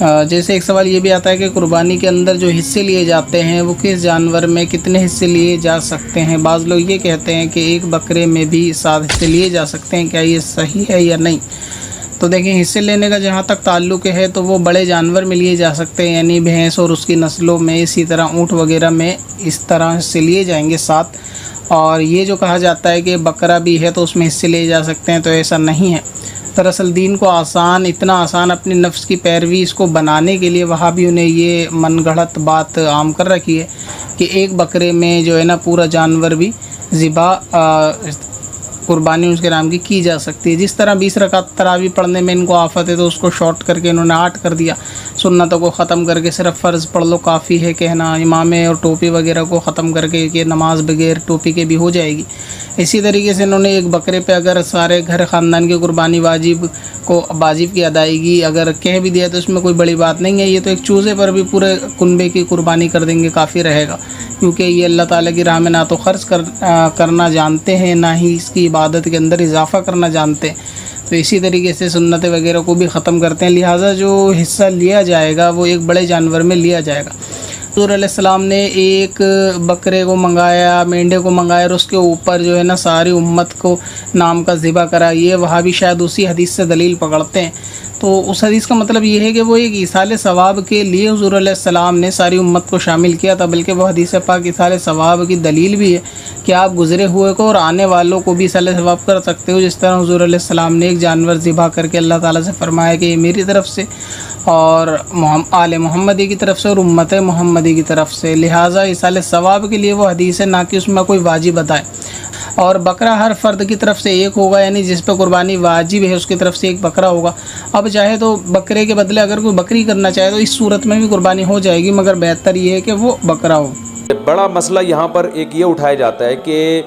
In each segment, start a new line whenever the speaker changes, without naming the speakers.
جیسے ایک سوال یہ بھی آتا ہے کہ قربانی کے اندر جو حصے لیے جاتے ہیں وہ کس جانور میں کتنے حصے لیے جا سکتے ہیں؟ بعض لوگ یہ کہتے ہیں کہ ایک بکرے میں بھی 7 حصے لیے جا سکتے ہیں، کیا یہ صحیح ہے یا نہیں؟ تو دیکھیں، حصے لینے کا جہاں تک تعلق ہے تو وہ بڑے جانور میں لیے جا سکتے ہیں، یعنی بھینس اور اس کی نسلوں میں، اسی طرح اونٹ وغیرہ میں اس طرح حصے لیے جائیں گے 7۔ اور یہ جو کہا جاتا ہے کہ بکرا بھی ہے تو اس میں حصے لیے جا سکتے ہیں، تو ایسا نہیں ہے۔ دراصل دین کو اتنا آسان اپنی نفس کی پیروی اس کو بنانے کے لیے وہابیوں نے یہ من گھڑت بات عام کر رکھی ہے کہ ایک بکرے میں جو ہے نا پورا جانور بھی ذبح قربانی اس کے نام کی جا سکتی ہے۔ جس طرح 20 رکعت تراویح پڑھنے میں ان کو آفت ہے تو اس کو شارٹ کر کے انہوں نے 8 کر دیا، سنتوں کو ختم کر کے صرف فرض پڑھ لو کافی ہے کہنا، امامے اور ٹوپی وغیرہ کو ختم کر کے کہ نماز بغیر ٹوپی کے بھی ہو جائے گی۔ اسی طریقے سے انہوں نے ایک بکرے پہ اگر سارے گھر خاندان کی قربانی واجب کی ادائیگی اگر کہہ بھی دیا تو اس میں کوئی بڑی بات نہیں ہے۔ یہ تو ایک چوزے پر بھی پورے کنبے کی قربانی کر دیں گے، کافی رہے گا، کیونکہ یہ اللہ تعالیٰ کی راہ میں نہ تو خرچ کرنا جانتے ہیں، نہ ہی اس کی عبادت کے اندر اضافہ کرنا جانتے ہیں۔ تو اسی طریقے سے سنت وغیرہ کو بھی ختم کرتے ہیں، لہٰذا جو حصہ لیا جائے گا وہ ایک بڑے جانور میں لیا جائے گا۔ حضور علیہ السلام نے ایک بکرے کو منگایا، مینڈے کو منگایا اور اس کے اوپر جو ہے نا ساری امت کو نام کا ذبح کرا۔ یہ وہاں بھی شاید اسی حدیث سے دلیل پکڑتے ہیں۔ تو اس حدیث کا مطلب یہ ہے کہ وہ ایک ایصال ثواب کے لیے حضور علیہ السلام نے ساری امت کو شامل کیا تھا، بلکہ وہ حدیث پاک ایصال ثواب کی دلیل بھی ہے کہ آپ گزرے ہوئے کو اور آنے والوں کو بھی ایصال ثواب کر سکتے ہو، جس طرح حضور علیہ السلام نے ایک جانور ذبح کر کے اللہ تعالیٰ سے فرمایا کہ یہ میری طرف سے اور آل محمدی کی طرف سے اور امت محمدی کی طرف سے، لہٰذا ایصال ثواب کے لیے وہ حدیث ہے، نہ کہ اس میں کوئی واجب بتائے۔ اور بکرا ہر فرد کی طرف سے ایک ہوگا، یعنی جس پہ قربانی واجب ہے اس کی طرف سے ایک بکرا ہوگا۔ اب چاہے تو بکرے کے بدلے اگر کوئی بکری کرنا چاہے تو اس صورت میں بھی قربانی ہو جائے گی، مگر بہتر یہ ہے کہ وہ بکرا ہو۔
بڑا مسئلہ یہاں پر ایک یہ اٹھایا جاتا ہے کہ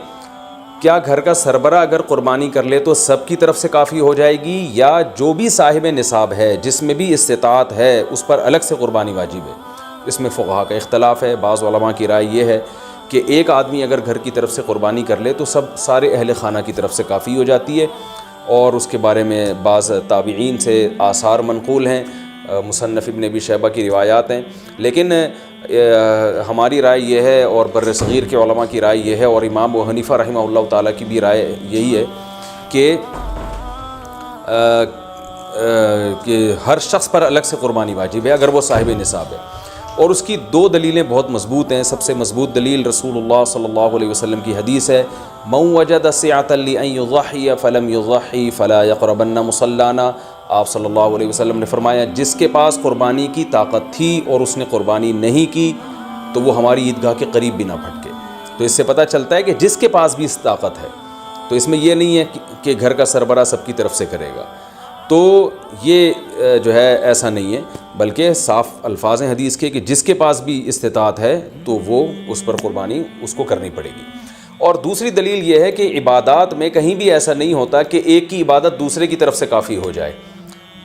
کیا گھر کا سربراہ اگر قربانی کر لے تو سب کی طرف سے کافی ہو جائے گی، یا جو بھی صاحب نصاب ہے جس میں بھی استطاعت ہے اس پر الگ سے قربانی واجب ہے؟ اس میں فقہا کا اختلاف ہے۔ بعض علماء کی رائے یہ ہے کہ ایک آدمی اگر گھر کی طرف سے قربانی کر لے تو سارے اہل خانہ کی طرف سے کافی ہو جاتی ہے، اور اس کے بارے میں بعض تابعین سے آثار منقول ہیں، مصنف ابن ابی شیبہ کی روایات ہیں۔ لیکن ہماری رائے یہ ہے اور بر صغیر کے علماء کی رائے یہ ہے، اور امام ابو حنیفہ رحمہ اللہ تعالیٰ کی بھی رائے یہی ہے کہ ہر شخص پر الگ سے قربانی واجب ہے اگر وہ صاحب نصاب ہے۔ اور اس کی 2 دلیلیں بہت مضبوط ہیں۔ سب سے مضبوط دلیل رسول اللہ صلی اللہ علیہ وسلم کی حدیث ہے، من وجد سعة لأن يضحي فلم يضحي فلا يقربن مصلانا۔ آپ صلی اللہ علیہ وسلم نے فرمایا جس کے پاس قربانی کی طاقت تھی اور اس نے قربانی نہیں کی تو وہ ہماری عیدگاہ کے قریب بھی نہ پھٹکے۔ تو اس سے پتہ چلتا ہے کہ جس کے پاس بھی اس طاقت ہے، تو اس میں یہ نہیں ہے کہ گھر کا سربراہ سب کی طرف سے کرے گا، تو یہ جو ہے ایسا نہیں ہے، بلکہ صاف الفاظ ہیں حدیث کے کہ جس کے پاس بھی استطاعت ہے تو وہ اس پر قربانی اس کو کرنی پڑے گی۔ اور دوسری دلیل یہ ہے کہ عبادات میں کہیں بھی ایسا نہیں ہوتا کہ ایک کی عبادت دوسرے کی طرف سے کافی ہو جائے،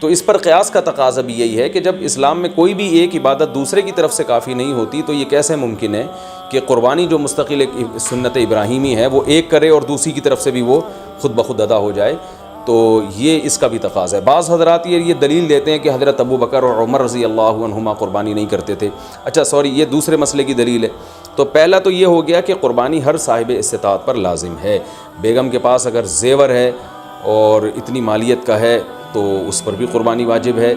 تو اس پر قیاس کا تقاضا بھی یہی ہے کہ جب اسلام میں کوئی بھی ایک عبادت دوسرے کی طرف سے کافی نہیں ہوتی تو یہ کیسے ممکن ہے کہ قربانی جو مستقل ایک سنت ابراہیمی ہے وہ ایک کرے اور دوسری کی طرف سے بھی وہ خود بخود ادا ہو جائے؟ تو یہ اس کا بھی تقاضا ہے۔ بعض حضرات یہ دلیل دیتے ہیں کہ حضرت ابو بکر اور عمر رضی اللہ عنہما قربانی نہیں کرتے تھے۔ یہ دوسرے مسئلے کی دلیل ہے۔ تو پہلا تو یہ ہو گیا کہ قربانی ہر صاحب استطاعت پر لازم ہے۔ بیگم کے پاس اگر زیور ہے اور اتنی مالیت کا ہے تو اس پر بھی قربانی واجب ہے۔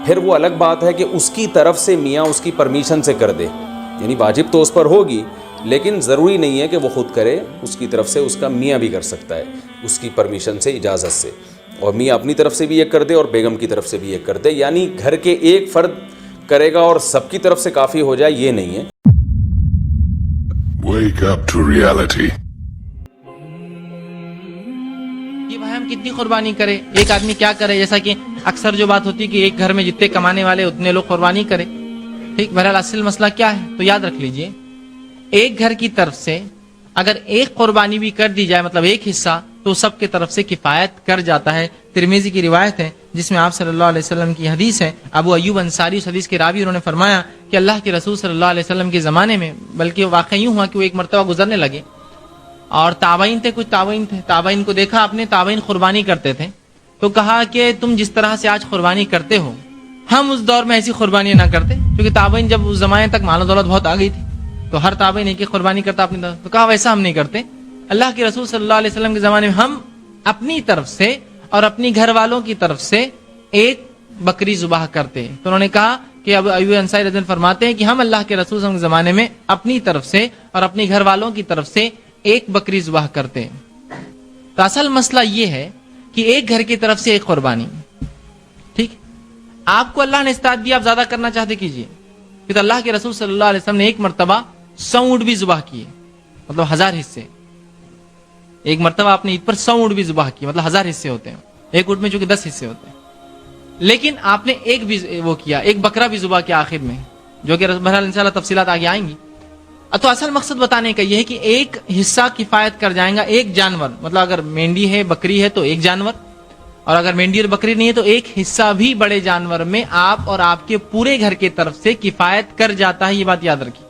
پھر وہ الگ بات ہے کہ اس کی طرف سے میاں اس کی پرمیشن سے کر دے، یعنی واجب تو اس پر ہوگی لیکن ضروری نہیں ہے کہ وہ خود کرے، اس کی طرف سے اس کا میاں بھی کر سکتا ہے اس کی پرمیشن سے، اجازت سے، اور میاں اپنی طرف سے بھی ایک کر دے اور بیگم کی طرف سے بھی ایک کر دے، یعنی گھر کے ایک فرد کرے گا اور سب کی طرف سے کافی ہو جائے، یہ نہیں ہے۔
Wake up to reality.
یہ بھائی ہم کتنی قربانی کرے، ایک آدمی کیا کرے، جیسا کہ اکثر جو بات ہوتی ہے کہ ایک گھر میں جتنے کمانے والے اتنے لوگ قربانی کرے، ٹھیک، بہرحال اصل مسئلہ کیا ہے تو یاد رکھ لیجئے، ایک گھر کی طرف سے اگر ایک قربانی بھی کر دی جائے، مطلب ایک حصہ، تو سب کی طرف سے کفایت کر جاتا ہے۔ ترمذی کی روایت ہے جس میں آپ صلی اللہ علیہ وسلم کی حدیث ہے، ابو ایوب انصاری اس حدیث کے راوی، انہوں نے فرمایا کہ اللہ کے رسول صلی اللہ علیہ وسلم کے زمانے میں، بلکہ واقعہ یوں ہوا کہ وہ ایک مرتبہ گزرنے لگے اور تابعین تھے، کچھ تابعین کو دیکھا، اپنے تابعین قربانی کرتے تھے، تو کہا کہ تم جس طرح سے آج قربانی کرتے ہو ہم اس دور میں ایسی قربانیاں نہ کرتے، کیونکہ تابعین جب اس زمانے تک مال و دولت بہت آ گئی تھی تو ہر تابعین ایک قربانی کرتا اپنی طرف، تو کہا ویسا ہم نہیں کرتے. اللہ کے رسول صلی اللہ علیہ وسلم کے زمانے میں ہم اپنی طرف سے اور اپنی گھر والوں کی طرف سے ایک بکری ذبح کرتے. تو انہوں نے کہا کہ اب ایوب انصاری رضی اللہ عنہ فرماتے ہیں کہ ہم اللہ کے رسول صلی اللہ علیہ وسلم کے زمانے میں اپنی طرف سے اور اپنی گھر والوں کی طرف سے ایک بکری ذبح کرتے ہیں. تو اصل مسئلہ یہ ہے کہ ایک گھر کی طرف سے ایک قربانی. ٹھیک، آپ کو اللہ نے استاد دیا، آپ زیادہ کرنا چاہتے کیجئے. کہ تو اللہ کے رسول صلی اللہ علیہ وسلم نے ایک مرتبہ 100 اونٹ بھی ذبح کیے، مطلب 1000 حصے. ایک مرتبہ آپ نے عید پر 100 اونٹ بھی ذبح کیے، مطلب 1000 حصے ہوتے ہیں. ایک اونٹ میں چونکہ 10 حصے ہوتے ہیں، لیکن آپ نے ایک بھی وہ کیا، ایک بکرا بھی ذبح کیا آخر میں، جو کہ بہرحال انشاءاللہ تفصیلات آگے آئیں گی. تو اصل مقصد بتانے کا یہ ہے کہ ایک حصہ کفایت کر جائے گا. ایک جانور، مطلب اگر مینڈی ہے بکری ہے تو ایک جانور، اور اگر مینڈی اور بکری نہیں ہے تو ایک حصہ بھی بڑے جانور میں آپ اور آپ کے پورے گھر کی طرف سے کفایت کر جاتا ہے. یہ بات یاد رکھیے.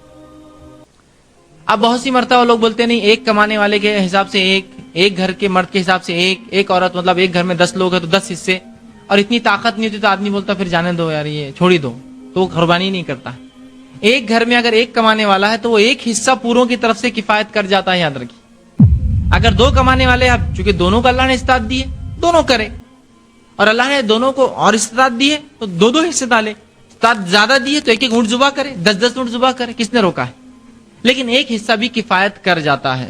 اب بہت سی مرتبہ لوگ بولتے نہیں، ایک کمانے والے کے حساب سے ایک گھر کے مرد کے حساب سے ایک عورت، مطلب ایک گھر میں 10 لوگ ہیں تو 10 حصے، اور اتنی طاقت نہیں ہوتی تو آدمی بولتا پھر جانے دو یار، یہ چھوڑی دو، تو وہ قربانی نہیں کرتا. ایک گھر میں اگر ایک کمانے والا ہے تو وہ ایک حصہ پوروں کی طرف سے کفایت کر جاتا ہے. یاد رکھیے. اگر 2 کمانے والے ہیں، چونکہ دونوں کو اللہ نے استطاعت دی ہے، دونوں کرے، اور اللہ نے دونوں کو اور استطاعت دی ہے تو 2 حصے ڈالے. استطاعت زیادہ دی ہے تو ایک اونٹ ذبح کرے، 10 اونٹ ذبح کرے، کس نے روکا ہے؟ لیکن ایک حصہ بھی کفایت کر جاتا ہے.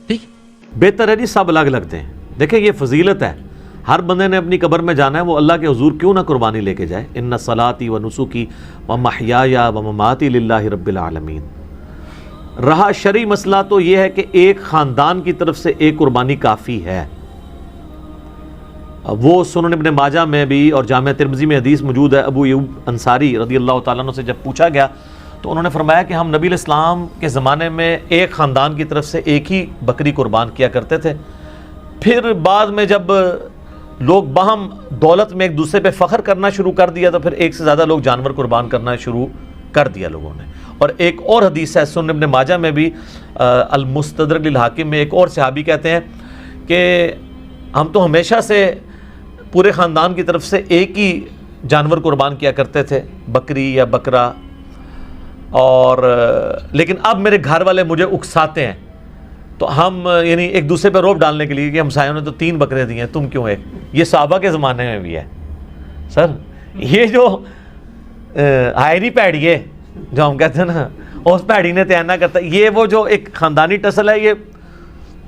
ٹھیک،
بہتر ہے جی سب الگ الگ دیں. دیکھیں یہ فضیلت ہے، ہر بندے نے اپنی قبر میں جانا ہے، وہ اللہ کے حضور کیوں نہ قربانی لے کے جائے. ان صلاتی و نسکی و محیای و مماتی للہ رب العالمین. رہا شرعی مسئلہ تو یہ ہے کہ ایک خاندان کی طرف سے ایک قربانی کافی ہے. وہ سنن ابن ماجہ میں بھی اور جامع ترمذی میں حدیث موجود ہے. ابو ایوب انصاری رضی اللہ تعالیٰ عنہ سے جب پوچھا گیا تو انہوں نے فرمایا کہ ہم نبی علیہ السلام کے زمانے میں ایک خاندان کی طرف سے ایک ہی بکری قربان کیا کرتے تھے. پھر بعد میں جب لوگ باہم دولت میں ایک دوسرے پہ فخر کرنا شروع کر دیا تو پھر ایک سے زیادہ لوگ جانور قربان کرنا شروع کر دیا لوگوں نے. اور ایک اور حدیث ہے سنن ابن ماجہ میں بھی، المستدرک للحاکم میں، ایک اور صحابی کہتے ہیں کہ ہم تو ہمیشہ سے پورے خاندان کی طرف سے ایک ہی جانور قربان کیا کرتے تھے، بکری یا بکرا، اور لیکن اب میرے گھر والے مجھے اکساتے ہیں تو ہم یعنی ایک دوسرے پہ روب ڈالنے کے لیے کہ ہمسایوں نے تو 3 بکرے دیے ہیں، تم کیوں ایک. یہ صحابہ کے زمانے میں بھی ہے. سر یہ جو ہائری پیڑی ہے جو ہم کہتے ہیں نا، اس پیڑی نے تیار نہ کرتا، یہ وہ جو ایک خاندانی ٹسل ہے. یہ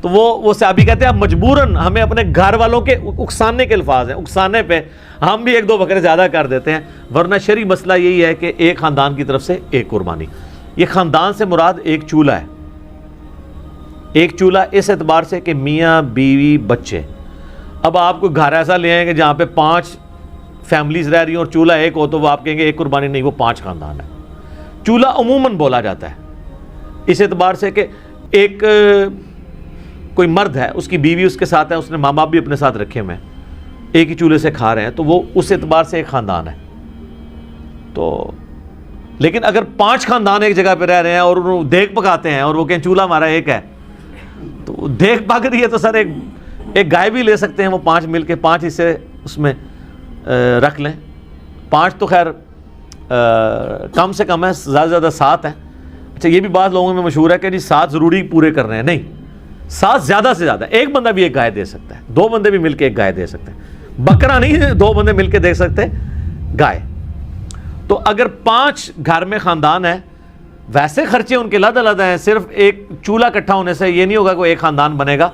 تو وہ صحابی کہتے ہیں اب مجبوراً ہمیں اپنے گھر والوں کے اکسانے کے الفاظ ہیں، اکسانے پہ ہم بھی 1-2 بکرے زیادہ کر دیتے ہیں. ورنہ شرعی مسئلہ یہی ہے کہ ایک خاندان کی طرف سے ایک قربانی. یہ خاندان سے مراد ایک چولہا ہے. ایک چولہا اس اعتبار سے کہ میاں بیوی بچے. اب آپ کو گھر ایسا لے آئیں کہ جہاں پہ 5 فیملیز رہ رہی ہیں اور چولہا ایک ہو تو وہ آپ کہیں گے ایک قربانی نہیں، وہ 5 خاندان ہے. چولہا عموماً بولا جاتا ہے اس اعتبار سے کہ ایک کوئی مرد ہے، اس کی بیوی اس کے ساتھ ہے، اس نے ماں باپ بھی اپنے ساتھ رکھے ہوئے ہیں، ایک ہی چولہے سے کھا رہے ہیں، تو وہ اس اعتبار سے ایک خاندان ہے. تو لیکن اگر 5 خاندان ایک جگہ پہ رہ رہے ہیں اور وہ دیگ پکاتے ہیں اور وہ کہیں چولہا ہمارا ایک ہے، تو دیگ پک رہی ہے تو سر ایک گائے بھی لے سکتے ہیں وہ 5 مل کے 5 حصے اس میں رکھ لیں. 5 تو خیر کم سے کم ہے، زیادہ سے زیادہ 7 ہے. اچھا یہ بھی بات لوگوں میں مشہور ہے کہ جی 7 ضروری پورے کر رہے ہیں، نہیں، 7 زیادہ سے زیادہ. ایک بندہ بھی ایک گائے دے سکتا ہے، 2 بندے بھی مل کے ایک گائے دے سکتے ہیں. بکرا نہیں 2 بندے مل کے دے سکتے گائے. تو اگر 5 گھر میں خاندان ہے، ویسے خرچے ان کے علیحدہ ہیں، صرف ایک چولہا اکٹھا ہونے سے یہ نہیں ہوگا کہ ایک خاندان بنے گا.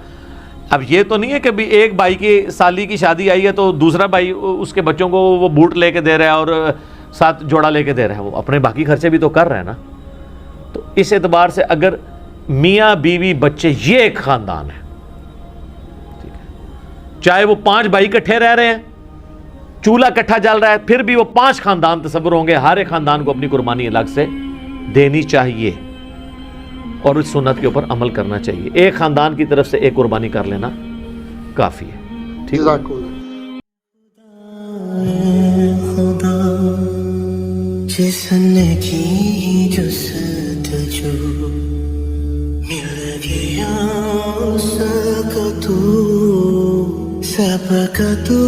اب یہ تو نہیں ہے کہ بھی ایک بھائی کی سالی کی شادی آئی ہے تو دوسرا بھائی اس کے بچوں کو وہ بوٹ لے کے دے رہا ہے اور 7 جوڑا لے کے دے رہا ہے، وہ اپنے باقی خرچے بھی تو کر رہے ہیں نا. تو اس اعتبار سے اگر میاں بیوی بچے یہ ایک خاندان ہے، ٹھیک ہے، چاہے وہ 5 بھائی اکٹھے رہ رہے ہیں، چولہا اکٹھا جل رہا ہے، پھر بھی وہ 5 خاندان تصور ہوں گے. ہر ایک خاندان کو اپنی قربانی الگ سے دینی چاہیے اور اس سنت کے اوپر عمل کرنا چاہیے. ایک خاندان کی طرف سے ایک قربانی کر لینا کافی ہے. ٹھیک ہے.
خدا جس نے کی جستجو مل گیا اس کا تو سب کا تو